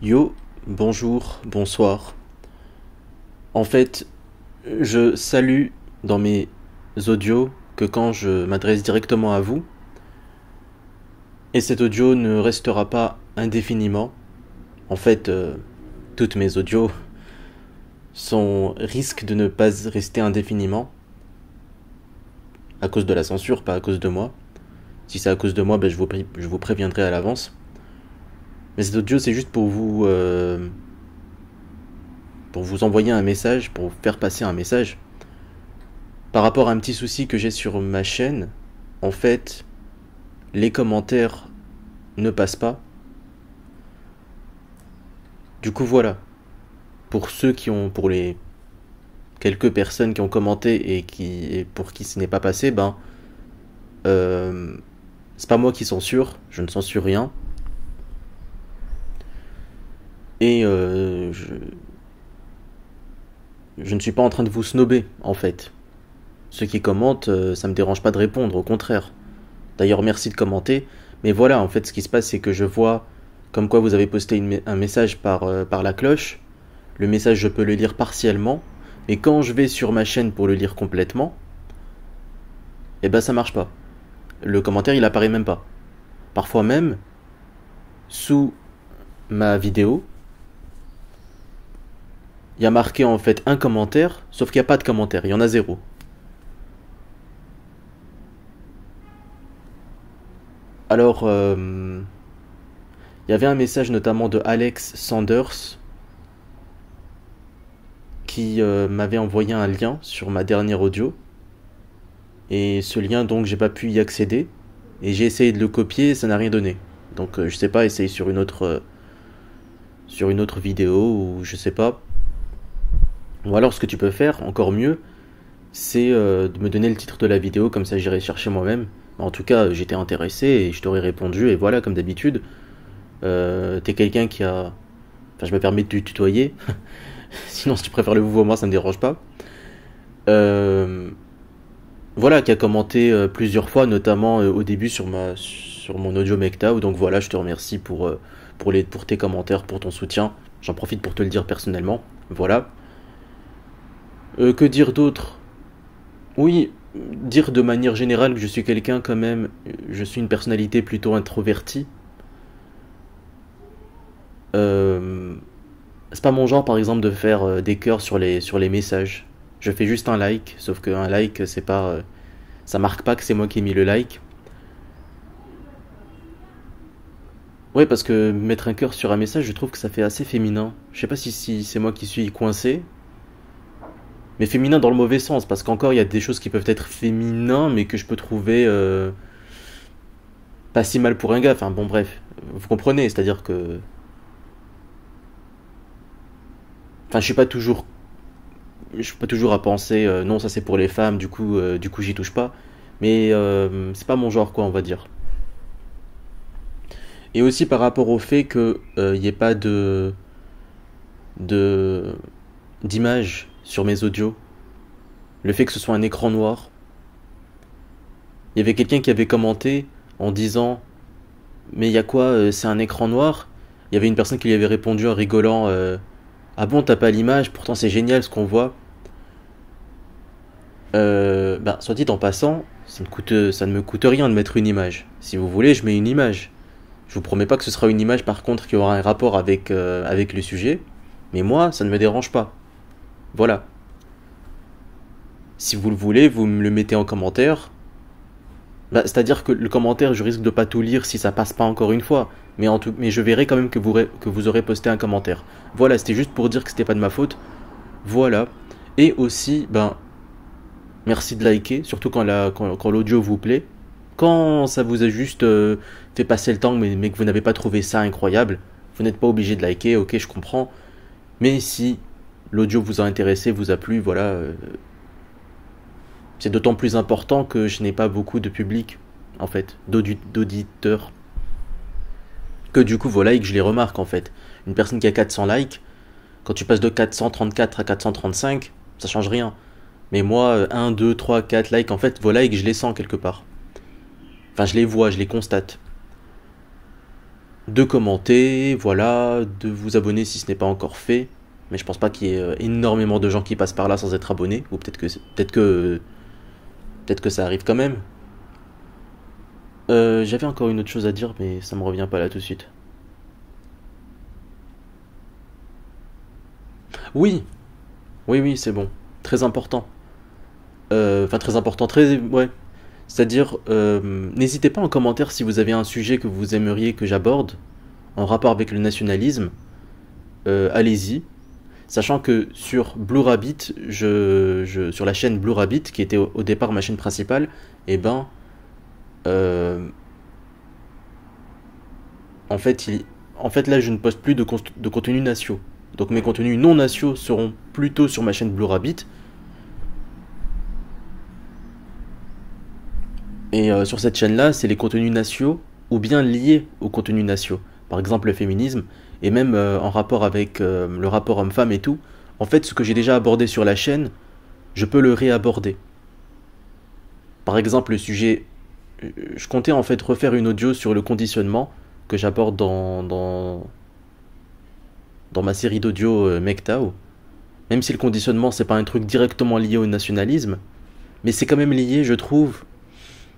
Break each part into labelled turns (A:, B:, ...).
A: Yo, bonjour, bonsoir. En fait, je salue dans mes audios que quand je m'adresse directement à vous, et cet audio ne restera pas indéfiniment. En fait, toutes mes audios risquent de ne pas rester indéfiniment, à cause de la censure, pas à cause de moi. Si c'est à cause de moi, ben, je vous préviendrai à l'avance. Mais cet audio, c'est juste pour vous envoyer un message, pour vous faire passer un message. Par rapport à un petit souci que j'ai sur ma chaîne, en fait, les commentaires ne passent pas. Du coup, voilà. Pour les quelques personnes qui ont commenté et pour qui ce n'est pas passé, ben, euh, c'est pas moi qui censure, je ne censure rien. Et je ne suis pas en train de vous snober, en fait. Ceux qui commentent, ça me dérange pas de répondre, au contraire. D'ailleurs, merci de commenter. Mais voilà, en fait, ce qui se passe, c'est que je vois comme quoi vous avez posté un message par la cloche. Le message, je peux le lire partiellement. Mais quand je vais sur ma chaîne pour le lire complètement, eh ben ça marche pas. Le commentaire, il apparaît même pas. Parfois même, sous ma vidéo, il y a marqué en fait un commentaire, sauf qu'il n'y a pas de commentaire, il y en a zéro. Alors, il y avait un message notamment de Alex Sanders qui m'avait envoyé un lien sur ma dernière audio. Et ce lien, donc, j'ai pas pu y accéder. Et j'ai essayé de le copier et ça n'a rien donné. Donc, je sais pas, essayer sur une autre vidéo ou je sais pas. Ou alors, ce que tu peux faire, encore mieux, c'est de me donner le titre de la vidéo, comme ça j'irai chercher moi-même. En tout cas, j'étais intéressé et je t'aurais répondu. Et voilà, comme d'habitude, t'es quelqu'un qui a... Enfin, je me permets de te tutoyer. Sinon, si tu préfères le vouvoiement, ça me dérange pas. Euh, voilà, qui a commenté plusieurs fois, notamment au début sur mon audio Mekta. Donc voilà, je te remercie pour tes commentaires, pour ton soutien. J'en profite pour te le dire personnellement. Voilà. Que dire d'autre? Oui, dire de manière générale que je suis quelqu'un quand même, je suis une personnalité plutôt introvertie. Euh, c'est pas mon genre par exemple de faire des cœurs sur les messages. Je fais juste un like, sauf qu'un like c'est pas, ça marque pas que c'est moi qui ai mis le like. Ouais, parce que mettre un cœur sur un message, je trouve que ça fait assez féminin. Je sais pas si c'est moi qui suis coincé, mais féminin dans le mauvais sens, parce qu'encore il y a des choses qui peuvent être féminins, mais que je peux trouver pas si mal pour un gars. Enfin bon, bref, vous comprenez, c'est-à-dire que, enfin, je suis pas toujours à penser non, ça c'est pour les femmes, du coup j'y touche pas. Mais c'est pas mon genre, quoi, on va dire. Et aussi par rapport au fait que il y ait pas de d'image sur mes audios, le fait que ce soit un écran noir. Il y avait quelqu'un qui avait commenté en disant mais il y a quoi, c'est un écran noir. Il y avait une personne qui lui avait répondu en rigolant ah bon, t'as pas l'image, pourtant c'est génial ce qu'on voit. Ben, soit dit en passant, ça ne me coûte rien de mettre une image. Si vous voulez, je mets une image. Je vous promets pas que ce sera une image par contre qui aura un rapport avec le sujet, mais moi, ça ne me dérange pas. Voilà. Si vous le voulez, vous me le mettez en commentaire. Bah, c'est-à-dire que le commentaire, je risque de pas tout lire si ça passe pas encore une fois. Mais je verrai quand même que vous aurez posté un commentaire. Voilà, c'était juste pour dire que c'était pas de ma faute. Voilà. Et aussi, ben, merci de liker, surtout quand l'audio vous plaît. Quand ça vous a juste fait passer le temps, mais que vous n'avez pas trouvé ça incroyable, vous n'êtes pas obligé de liker, ok, je comprends. Mais si l'audio vous a intéressé, vous a plu, voilà, c'est d'autant plus important que je n'ai pas beaucoup de public, en fait, d'auditeurs. Que du coup, vos likes, je les remarque, en fait. Une personne qui a 400 likes, quand tu passes de 434 à 435, ça change rien. Mais moi, 1, 2, 3, 4 likes, en fait, vos likes, je les sens quelque part. Enfin, je les vois, je les constate. de commenter, voilà, de vous abonner si ce n'est pas encore fait. Mais je pense pas qu'il y ait énormément de gens qui passent par là sans être abonnés. Ou peut-être que ça arrive quand même. J'avais encore une autre chose à dire, mais ça me revient pas là tout de suite. Oui, oui, c'est bon. Très important. Enfin, très important, très... Ouais. C'est-à-dire, n'hésitez pas en commentaire si vous avez un sujet que vous aimeriez que j'aborde en rapport avec le nationalisme. Allez-y. Sachant que sur Blue Rabbit, sur la chaîne Blue Rabbit, qui était au départ ma chaîne principale, eh ben, euh, en fait, là, je ne poste plus de contenu nationaux. Donc mes contenus non nationaux seront plutôt sur ma chaîne Blue Rabbit. Et sur cette chaîne-là, c'est les contenus nationaux ou bien liés aux contenus nationaux. Par exemple, le féminisme, et même en rapport avec le rapport homme-femme et tout. En fait, ce que j'ai déjà abordé sur la chaîne, je peux le réaborder. Par exemple, le sujet... Je comptais en fait refaire une audio sur le conditionnement que j'aborde dans ma série d'audio MGTOW. Même si le conditionnement, c'est pas un truc directement lié au nationalisme, mais c'est quand même lié, je trouve,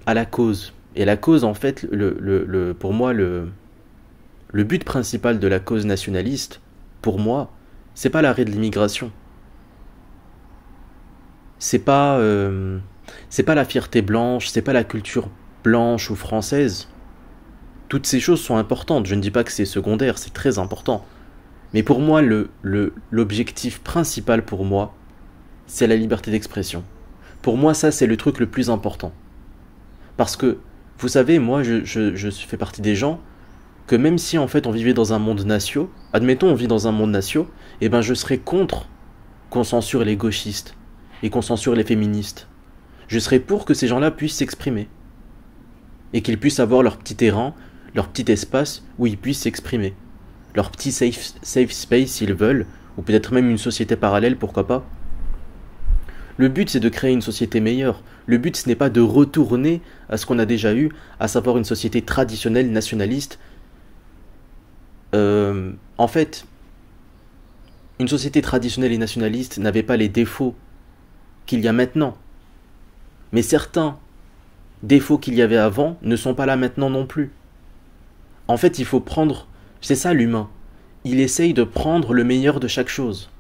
A: à la cause. Et la cause, en fait, pour moi, le but principal de la cause nationaliste, pour moi, c'est pas l'arrêt de l'immigration. C'est pas la fierté blanche, c'est pas la culture blanche ou française. Toutes ces choses sont importantes. Je ne dis pas que c'est secondaire, c'est très important. Mais pour moi, l'objectif principal pour moi, c'est la liberté d'expression. Pour moi, ça, c'est le truc le plus important. Parce que, vous savez, moi, je fais partie des gens que même si, en fait, on vivait dans un monde national, admettons, on vit dans un monde national, eh ben, je serais contre qu'on censure les gauchistes et qu'on censure les féministes. Je serais pour que ces gens-là puissent s'exprimer. Et qu'ils puissent avoir leur petit terrain, leur petit espace où ils puissent s'exprimer. Leur petit safe space s'ils veulent, ou peut-être même une société parallèle, pourquoi pas. Le but, c'est de créer une société meilleure. Le but, ce n'est pas de retourner à ce qu'on a déjà eu, à savoir une société traditionnelle, nationaliste. En fait, une société traditionnelle et nationaliste n'avait pas les défauts qu'il y a maintenant. Mais certains défauts qu'il y avait avant ne sont pas là maintenant non plus. En fait, il faut prendre... C'est ça l'humain. Il essaye de prendre le meilleur de chaque chose.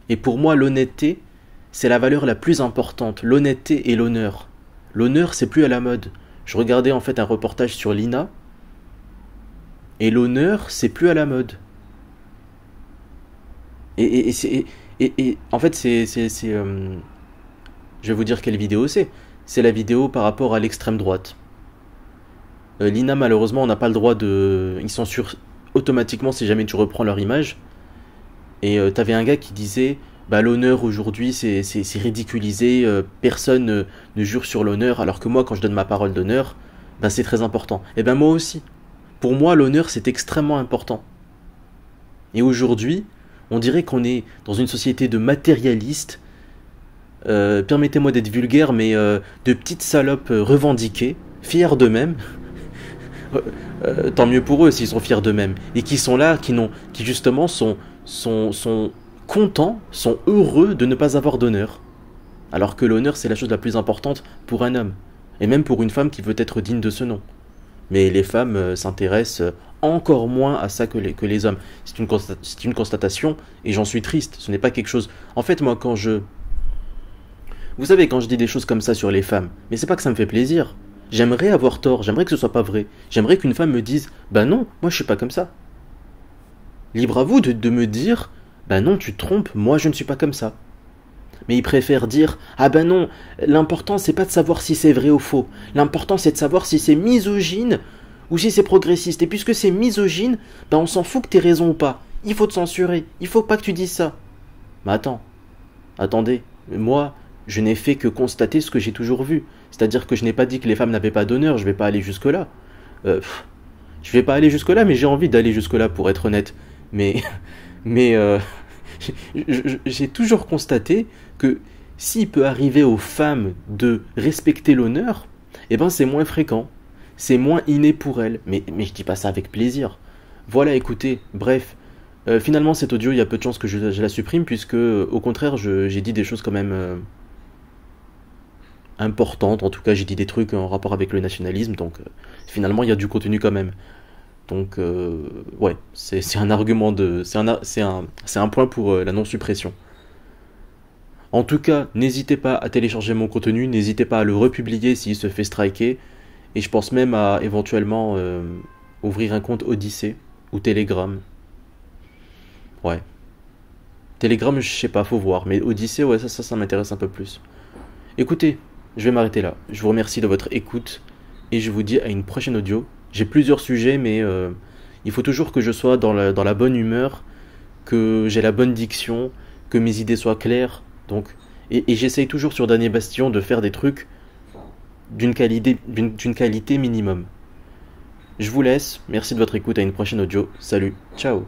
A: Et pour moi, l'honnêteté, c'est la valeur la plus importante. L'honnêteté et l'honneur. L'honneur, c'est plus à la mode. Je regardais en fait un reportage sur l'INA. Et l'honneur, c'est plus à la mode. Et en fait, je vais vous dire quelle vidéo c'est. C'est la vidéo par rapport à l'extrême droite. L'INA, malheureusement, on n'a pas le droit de... Ils censurent automatiquement si jamais tu reprends leur image. Et t'avais un gars qui disait... Bah, l'honneur aujourd'hui, c'est ridiculisé. Personne ne jure sur l'honneur. Alors que moi, quand je donne ma parole d'honneur, bah, c'est très important. Et ben moi aussi. Pour moi, l'honneur, c'est extrêmement important. Et aujourd'hui, on dirait qu'on est dans une société de matérialistes. Permettez-moi d'être vulgaire, mais de petites salopes revendiquées, fiers d'eux-mêmes. Tant mieux pour eux s'ils sont fiers d'eux-mêmes. Et qui sont là, qui justement sont contents, sont heureux de ne pas avoir d'honneur. Alors que l'honneur, c'est la chose la plus importante pour un homme. Et même pour une femme qui veut être digne de ce nom. Mais les femmes s'intéressent encore moins à ça que les hommes. C'est une constatation, et j'en suis triste. Ce n'est pas quelque chose... En fait, moi, vous savez, quand je dis des choses comme ça sur les femmes, mais c'est pas que ça me fait plaisir. J'aimerais avoir tort, j'aimerais que ce soit pas vrai. J'aimerais qu'une femme me dise, bah non, moi je suis pas comme ça. Libre à vous de me dire, bah non, tu te trompes, moi je ne suis pas comme ça. Mais ils préfèrent dire, ah ben non, l'important c'est pas de savoir si c'est vrai ou faux. L'important c'est de savoir si c'est misogyne ou si c'est progressiste. Et puisque c'est misogyne, bah on s'en fout que t'aies raison ou pas. Il faut te censurer, il faut pas que tu dises ça. Mais attendez, moi... Je n'ai fait que constater ce que j'ai toujours vu. C'est-à-dire que je n'ai pas dit que les femmes n'avaient pas d'honneur, je vais pas aller jusque-là. Je vais pas aller jusque-là, mais j'ai envie d'aller jusque-là pour être honnête. Mais j'ai toujours constaté que s'il peut arriver aux femmes de respecter l'honneur, eh ben c'est moins fréquent. c'est moins inné pour elle. Mais je dis pas ça avec plaisir. Voilà, écoutez, bref. Finalement, cet audio, il y a peu de chances que je la supprime, puisque, au contraire, j'ai dit des choses quand même importantes. En tout cas, j'ai dit des trucs en rapport avec le nationalisme, donc finalement, il y a du contenu quand même. Donc, ouais, c'est un argument de. C'est un point pour la non-suppression. En tout cas, n'hésitez pas à télécharger mon contenu, n'hésitez pas à le republier s'il se fait striker, et je pense même à éventuellement ouvrir un compte Odyssée ou Telegram. Ouais. Telegram, je sais pas, faut voir, mais Odyssée, ouais, ça m'intéresse un peu plus. Écoutez, je vais m'arrêter là. Je vous remercie de votre écoute, et je vous dis à une prochaine audio. J'ai plusieurs sujets, mais il faut toujours que je sois dans la bonne humeur, que j'ai la bonne diction, que mes idées soient claires. Donc, et j'essaye toujours sur Dernier Bastion de faire des trucs d'une qualité minimum. Je vous laisse, merci de votre écoute, à une prochaine audio. Salut, ciao.